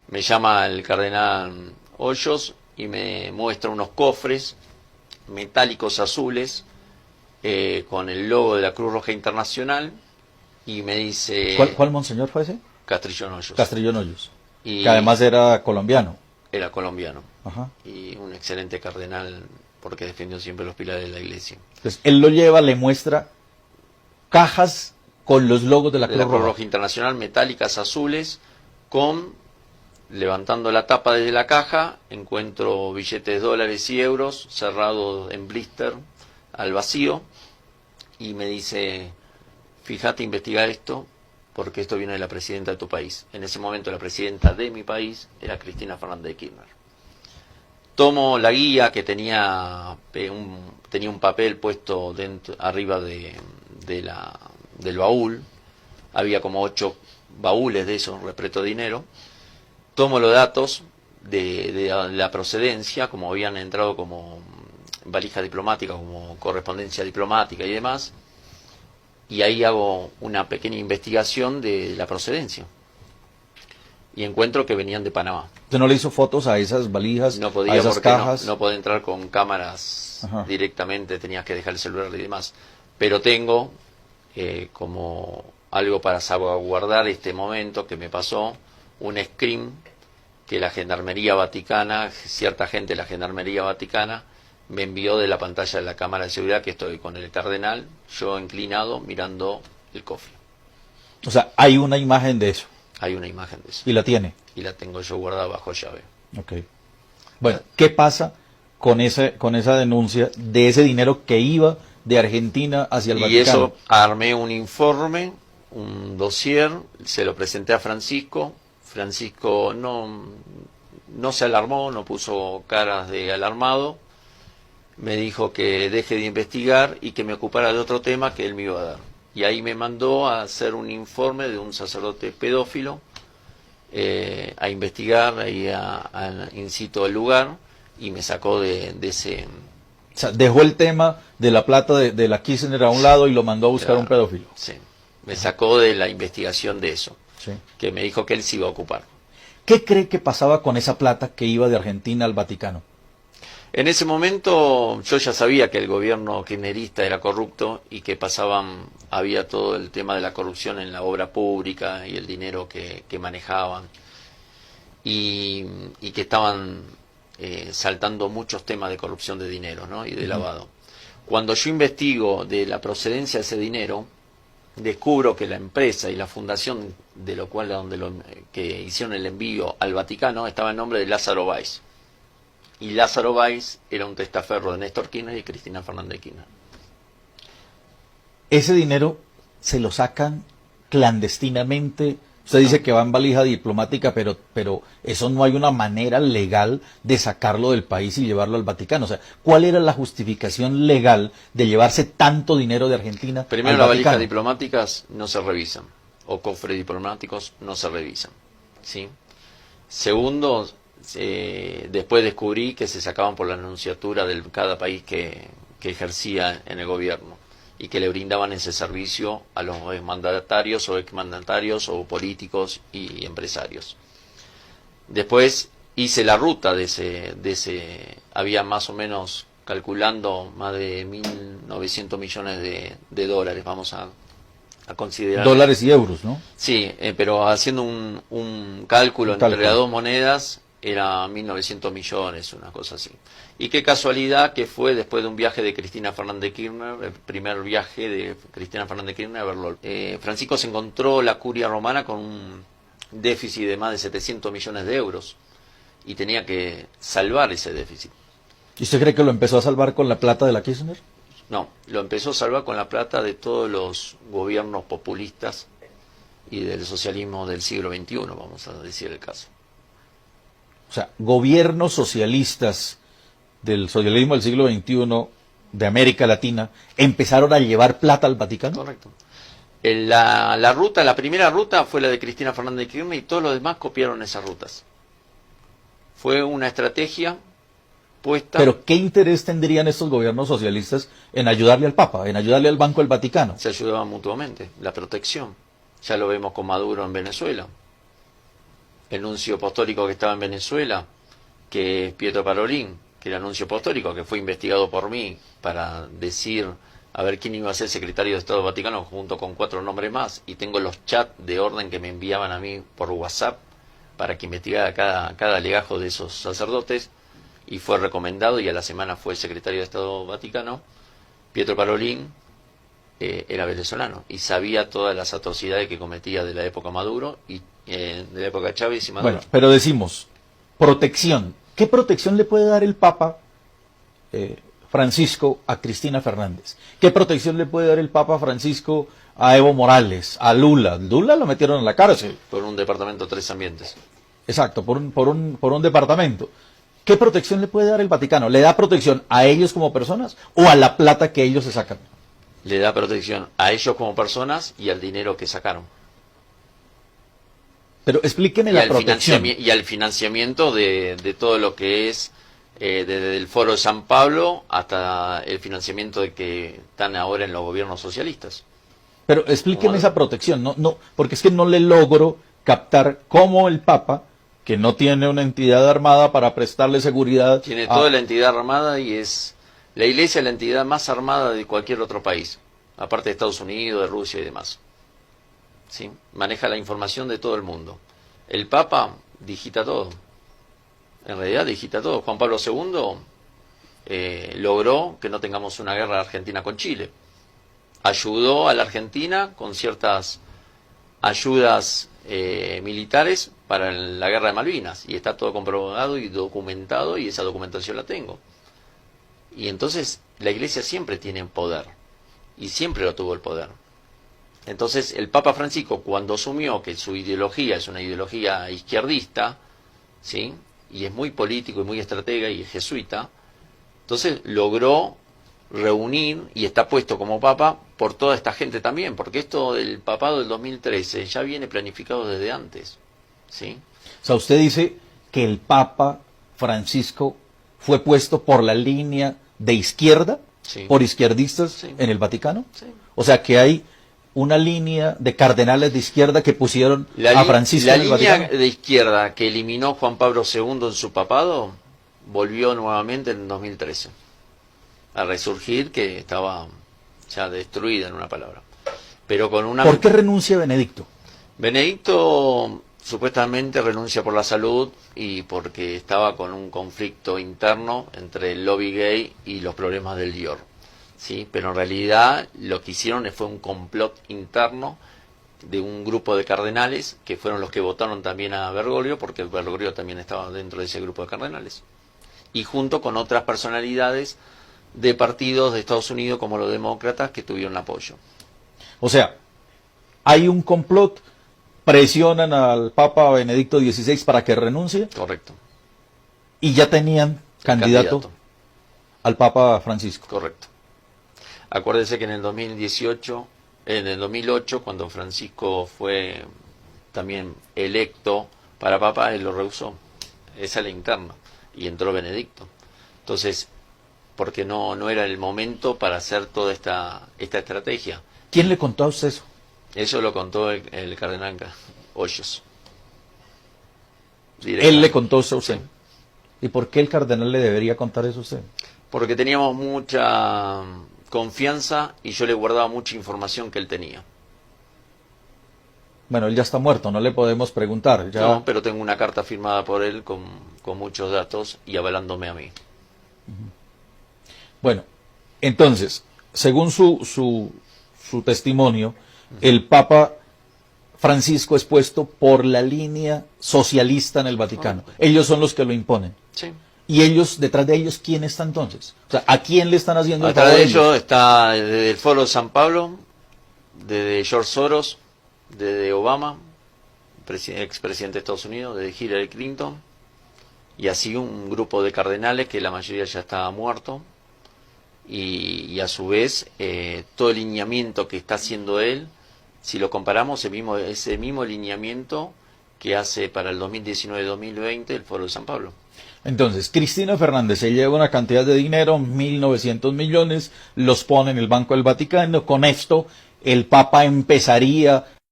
Me llama el cardenal Hoyos y me muestra unos cofres metálicos azules con el logo de la Cruz Roja Internacional y me dice... ¿Cuál monseñor fue ese? Castrillón Hoyos. Castrillón Hoyos, Y que además era colombiano. era colombiano. Ajá. Y un excelente cardenal porque defendió siempre los pilares de la iglesia. Entonces, él lo lleva, le muestra cajas con los logos de la De la Cruz Cruz Roja. Roja Internacional, metálicas azules, levantando la tapa desde la caja, encuentro billetes de dólares y euros cerrados en blister al vacío y me dice, fíjate, investiga esto porque esto viene de la presidenta de tu país. En ese momento la presidenta de mi país era Cristina Fernández de Kirchner. Tomo la guía que tenía un papel puesto arriba del baúl, había como 8 baúles de esos repleto de dinero. Tomo los datos de la procedencia, como habían entrado como valijas diplomáticas, como correspondencia diplomática y demás, y ahí hago una pequeña investigación de la procedencia. Y encuentro que venían de Panamá. ¿Usted no le hizo fotos a esas valijas, No a podía esas porque cajas? no podía entrar con cámaras Ajá. directamente, tenías que dejar el celular y demás. Pero tengo como algo para salvaguardar este momento que me pasó, un screen que la Gendarmería Vaticana, cierta gente de la Gendarmería Vaticana, me envió de la pantalla de la cámara de seguridad que estoy con el cardenal, yo inclinado mirando el cofre. O sea, hay una imagen de eso. Hay una imagen de eso. Y la tiene. Y la tengo yo guardada bajo llave. Ok. Bueno, ¿qué pasa con esa denuncia de ese dinero que iba de Argentina hacia el Y Vaticano? eso, armé un informe, un dossier, se lo presenté a Francisco. Francisco no se alarmó, no puso caras de alarmado. Me dijo que deje de investigar y que me ocupara de otro tema que él me iba a dar. Y ahí me mandó a hacer un informe de un sacerdote pedófilo, a investigar, ahí in situ el lugar, y me sacó de ese... O sea, dejó el tema de la plata de la Kirchner a un lado y lo mandó a buscar a un pedófilo. Sí, me sacó de la investigación de eso, Sí. que me dijo que él se iba a ocupar. ¿Qué cree que pasaba con esa plata que iba de Argentina al Vaticano? En ese momento yo ya sabía que el gobierno kirchnerista era corrupto y que había todo el tema de la corrupción en la obra pública y el dinero que manejaban y que estaban saltando muchos temas de corrupción de dinero, ¿no? Y de lavado. Cuando yo investigo de la procedencia de ese dinero, descubro que la empresa y la fundación de lo cual que hicieron el envío al Vaticano estaba en nombre de Lázaro Báez. Y Lázaro Báez era un testaferro de Néstor Kirchner y Cristina Fernández de Kirchner. Ese dinero se lo sacan clandestinamente. Usted dice que va en valija diplomática, pero eso no hay una manera legal de sacarlo del país y llevarlo al Vaticano. O sea, ¿cuál era la justificación legal de llevarse tanto dinero de Argentina Primero, al las Vaticano? valijas diplomáticas no se revisan, o cofres diplomáticos no se revisan, ¿sí? Segundo, después descubrí que se sacaban por la nunciatura de cada país que ejercía en el gobierno y que le brindaban ese servicio a los mandatarios o exmandatarios o políticos y empresarios. Después hice la ruta de ese había más o menos, calculando, más de 1.900 millones de dólares, vamos a considerar. Dólares y euros, ¿no? Sí, pero haciendo un cálculo entre las dos monedas, era 1.900 millones, una cosa así. Y qué casualidad que fue después de un viaje de Cristina Fernández de Kirchner, el primer viaje de Cristina Fernández de Kirchner a verlo. Francisco se encontró la curia romana con un déficit de más de 700 millones de euros y tenía que salvar ese déficit. ¿Y usted cree que lo empezó a salvar con la plata de la Kirchner? No, lo empezó a salvar con la plata de todos los gobiernos populistas y del socialismo del siglo XXI, vamos a decir el caso. O sea, gobiernos socialistas del socialismo del siglo XXI de América Latina empezaron a llevar plata al Vaticano. Correcto. La primera ruta fue la de Cristina Fernández de Kirchner y todos los demás copiaron esas rutas. Fue una estrategia puesta... Pero ¿qué interés tendrían estos gobiernos socialistas en ayudarle al Papa, en ayudarle al Banco del Vaticano? Se ayudaban mutuamente, la protección. Ya lo vemos con Maduro en Venezuela. el nuncio apostólico que estaba en Venezuela, que es Pietro Parolin, que era nuncio apostólico, que fue investigado por mí para decir a ver quién iba a ser secretario de Estado del Vaticano junto con 4 nombres más, y tengo los chats de orden que me enviaban a mí por WhatsApp para que investigara cada legajo de esos sacerdotes, y fue recomendado y a la semana fue secretario de Estado Vaticano. Pietro Parolin era venezolano y sabía todas las atrocidades que cometía de la época Maduro y de la época Chávez y Maduro. Bueno, pero decimos, protección. ¿Qué protección le puede dar el Papa Francisco a Cristina Fernández? ¿Qué protección le puede dar el Papa Francisco a Evo Morales, a Lula? Lula lo metieron en la cárcel. Por un departamento 3 ambientes. Exacto, por un departamento. ¿Qué protección le puede dar el Vaticano? ¿Le da protección a ellos como personas o a la plata que ellos se sacan? Le da protección a ellos como personas y al dinero que sacaron. Pero explíqueme la protección. Y al financiamiento de todo lo que es, desde el Foro de San Pablo hasta el financiamiento de que están ahora en los gobiernos socialistas. Pero explíqueme esa protección, no, porque es que no le logro captar cómo el Papa, que no tiene una entidad armada para prestarle seguridad... Tiene toda la entidad armada y es... La Iglesia es la entidad más armada de cualquier otro país, aparte de Estados Unidos, de Rusia y demás. ¿Sí? Maneja la información de todo el mundo. El Papa digita todo. En realidad digita todo. Juan Pablo II logró que no tengamos una guerra argentina con Chile. Ayudó a la Argentina con ciertas ayudas militares para la guerra de Malvinas. Y está todo comprobado y documentado y esa documentación la tengo. Y entonces la Iglesia siempre tiene poder. Y siempre lo tuvo el poder. Entonces el Papa Francisco, cuando asumió que su ideología es una ideología izquierdista, ¿sí?, y es muy político y muy estratega y es jesuita, entonces logró reunir y está puesto como Papa por toda esta gente también, porque esto del papado del 2013 ya viene planificado desde antes, ¿sí? O sea, usted dice que el Papa Francisco fue puesto por la línea de izquierda, sí, por izquierdistas, sí, en el Vaticano. Sí. O sea, que hay una línea de cardenales de izquierda que pusieron a Francisco en el Vaticano. La línea de izquierda que eliminó Juan Pablo II en su papado volvió nuevamente en 2013 a resurgir, que estaba ya destruida, en una palabra. Pero con una... ¿Por qué renuncia Benedicto? Benedicto supuestamente renuncia por la salud y porque estaba con un conflicto interno entre el lobby gay y los problemas del Dior. Sí, pero en realidad lo que hicieron fue un complot interno de un grupo de cardenales que fueron los que votaron también a Bergoglio, porque Bergoglio también estaba dentro de ese grupo de cardenales, y junto con otras personalidades de partidos de Estados Unidos como los demócratas que tuvieron apoyo. O sea, hay un complot, presionan al Papa Benedicto XVI para que renuncie. Correcto. Y ya tenían candidato al Papa Francisco. Correcto. Acuérdese que en el 2018, en el 2008, cuando Francisco fue también electo para Papa, él lo rehusó. Esa es la interna. Y entró Benedicto. Entonces, porque no era el momento para hacer toda esta estrategia. ¿Quién le contó a usted eso? Eso lo contó el cardenal Hoyos. Él le contó eso a usted. Sí. ¿Y por qué el cardenal le debería contar eso a usted? Porque teníamos mucha confianza y yo le guardaba mucha información que él tenía. Bueno, él ya está muerto, no le podemos preguntar. Ya... No, pero tengo una carta firmada por él con muchos datos y avalándome a mí. Bueno, entonces, según su testimonio, el Papa Francisco es puesto por la línea socialista en el Vaticano. Ellos son los que lo imponen. Sí. ¿Y ellos, detrás de ellos, quién está entonces? O sea, ¿a quién le están haciendo el favor? Detrás de ellos está desde el Foro de San Pablo, desde George Soros, desde Obama, expresidente de Estados Unidos, desde Hillary Clinton, y así un grupo de cardenales que la mayoría ya estaba muerto, y a su vez todo el lineamiento que está haciendo él, si lo comparamos, ese mismo lineamiento que hace para el 2019-2020 el Foro de San Pablo. Entonces, Cristina Fernández se lleva una cantidad de dinero, 1.900 millones, los pone en el Banco del Vaticano. Con esto, el Papa empezaría